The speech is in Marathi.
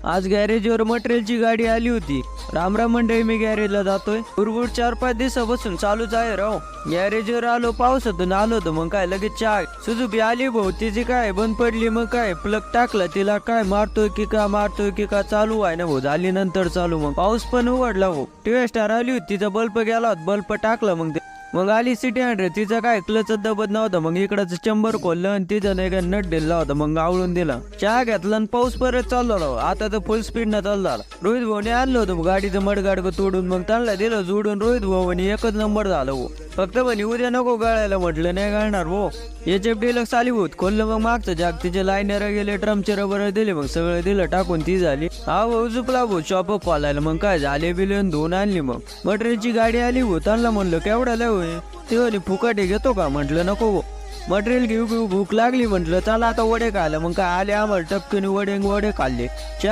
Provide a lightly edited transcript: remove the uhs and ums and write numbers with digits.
आज गॅरेजवर मटेरियलची गाडी आली होती. रामराम मंडळी, मी गॅरेजला जातोय. गुरगुर 4-5 दिवसापासून चालूच आहे राव. गॅरेजवर आलो, पावसातून आलो तर मग काय लगेच चहा. सुजुकी आली भाऊ, तिची काय बंद पडली. मग काय प्लग टाकला, तिला काय मारतोय की का चालू आहे ना भाऊ. झाली नंतर चालू. मग पाऊस पण उघडला भाऊ. टीव्ही स्टार आली होती, तिचा बल्ब गेला होता. बल्ब टाकला मग आली सिटी 100. तिचा काय क्लच दबत नव्हता. मग इकडचं चंबर खोललं आणि तिचं नाही का नट दिला होता. मग आवळून दिला. चहा घेतला आणि पाऊस परत चालू झाला. आता तर फुल स्पीड न चालू झाला. रोहित भाऊने आणलं होतं गाडीचं मडगाडग तोडून. मग त्यांना दिलं जोडून. रोहित भाऊ आणि एकच नंबर झाला भाऊ. फक्त म्हणे उद्या नको गळायला. म्हटलं नाही गळणार भाऊ. HF डिलक्स आली होत. खोललं मग मागचं जाग. तिचे लाईनर गेले, ट्रमचे रबर दिले. मग सगळं दिलं टाकून ती झाली. हा भाऊ झुपला भाऊ शॉपअप खोलायला. मग काय झाले बिलियन धुवून आणली. मग मटेरियलची गाडी आली भाऊ. त्यांना म्हणलं केवढ्याला होय. ते म्हणे फुकाटे घेतो का. म्हटलं नको भाऊ, मटेरियल घेऊ भूक लागली. म्हटलं चला आता वडे खायला. मग काय आले आम्हाला टपकन वडे खाल्ले.